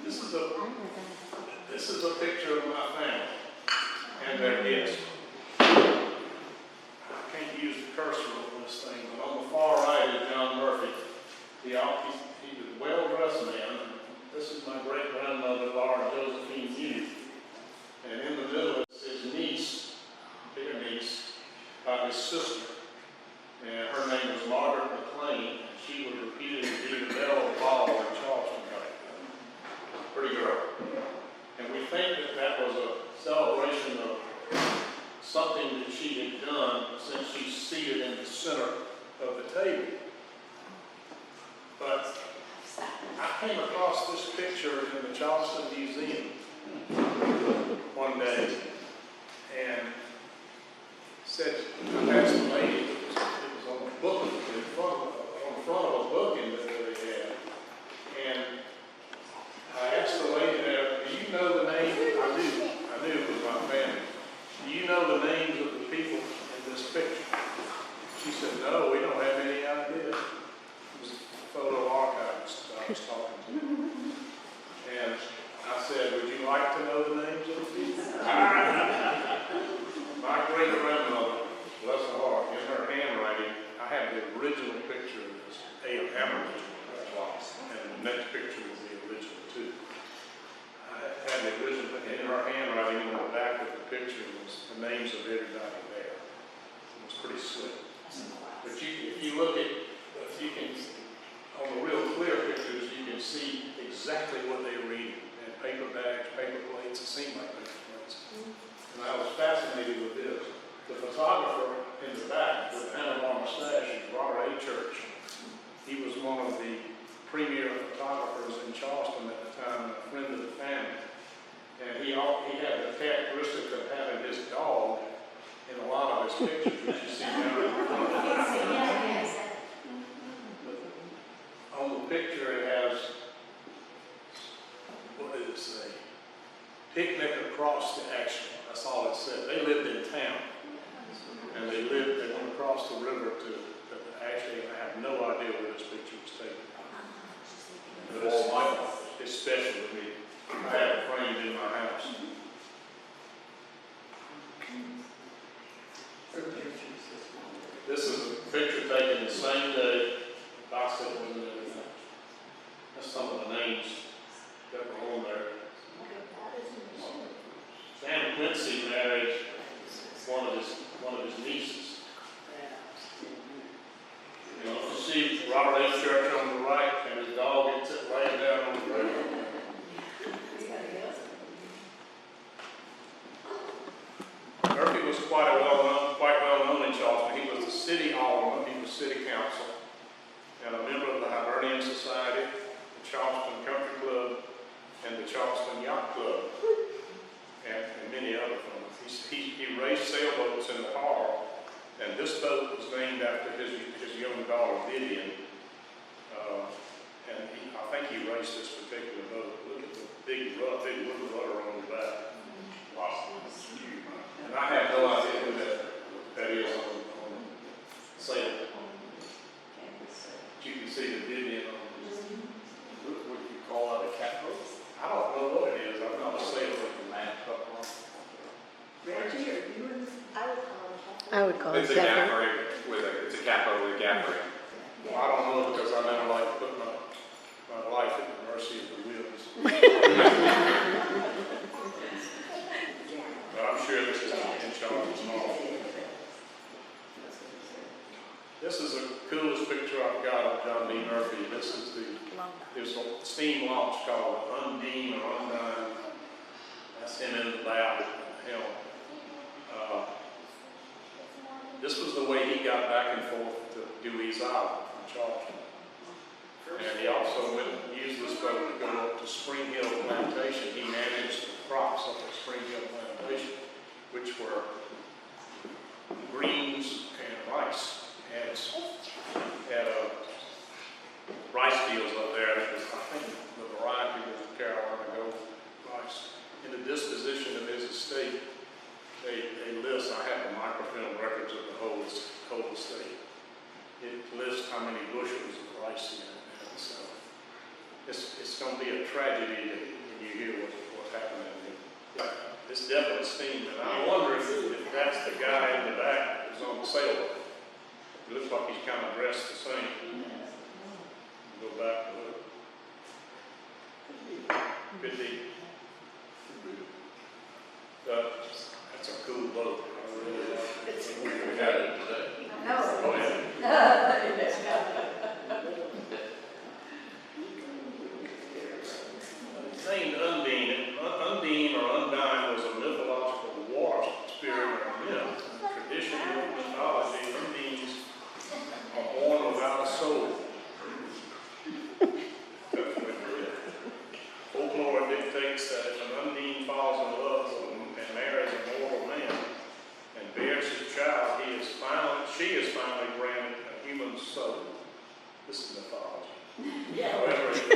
This is a picture of my family and their guests. I can't use the cursor on this thing, but on the far right is John Murphy. He was a well-dressed man. This is my great-grandmother, Laura Josephine Hugh. And in the middle is his niece, dear niece, his sister. And her name was Margaret McClain. And she was repeated to be the belle of ball in Charleston Country Club. Pretty girl. And we think that that was a celebration of something that she had done since she's seated in the center of the table. But I came across this picture in the Charleston Museum one day and said, I asked the lady, it was on the book, on the front of a book in that they had. And I asked the lady there, do you know the name? I knew it was my family. Do you know the names of the people in this picture? She said, no, we don't have any idea. It was a photo archivist I was talking to. And I said, would you like to know the names of the people? My great-grandmother, bless her heart, in her handwriting, I have the original picture of this Aboriginal. And the next picture is the original too. I had the original, and in her handwriting on the back of the picture was the names of everybody there. It was pretty slick. But if you look at, on the real clear pictures, you can see exactly what they were eating. And paper bags, paper plates, it seemed like paper plates. And I was fascinated with this. The photographer in the back with the handlebar mustache is Robert A. Church. He was one of the premier photographers in Charleston at the time, a friend of the family. And he had the characteristic of having his dog in a lot of his pictures, which you see down in front of it. On the picture it has, what did it say? Picnic across the Ashely. That's all it said. They lived in town. And they went across the river to Ashely. I have no idea where this picture was taken. But it's special to me. I have it framed in my house. This is a picture taken the same day, bicycles and everything. That's some of the names that were on there. Sam Quincy married one of his nieces. You know, you see Robert A. Church on the right and his dog gets it laying down on the ground. Murphy was quite well known in Charleston. He was the city alderman, he was city council, and a member of the Hibernian Society, the Charleston Country Club, and the Charleston Yacht Club, and many other things. He raced sailboats in the harbor, and this boat was named after his young daughter, Vivian. And I think he raced this particular boat. Look at the big wood rudder on the back. Wow. And I have no idea who that is on the sailboat. You can see the Vivian on what do you call it, a catboat? I don't know what it is. I'm not a sailboat man. Reggie, or you and I would call it it's a gaffer. It's a capo with a gaffer. Well, I don't know because I never like to put my life at the mercy of the winds. But I'm sure this is in Charleston Small. This is the coolest picture I've got of John D. Murphy. This is there's a steam launch called Undine or Undine. That's him in the bow at the helm. This was the way he got back and forth to Dewees Island from Charleston. And he also used this boat to go up to Spring Hill Plantation. He managed the crops up at Spring Hill Plantation, which were greens and rice. Had rice fields up there. I think the variety was Carolina Gold rice. In the disposition of his estate, they list, I have the microfilm records of the whole estate. It lists how many bushels of rice he had. So it's going to be a tragedy you hear what's happening here. It's definitely steam, and I wonder if that's the guy in the back who's on the sailboat. It looks like he's kind of dressed the same. Go back to look. Could be. That's a cool boat. I really like it. We got it today. Oh, yeah. Named Undine. Undine or Undine was a mythological water spirit or myth. Traditional mythology, Undines are born without a soul. Folklore dictates that if an Undine falls in love and marries a mortal man and bears his child, she is finally granted a human soul. This is mythology. However, if the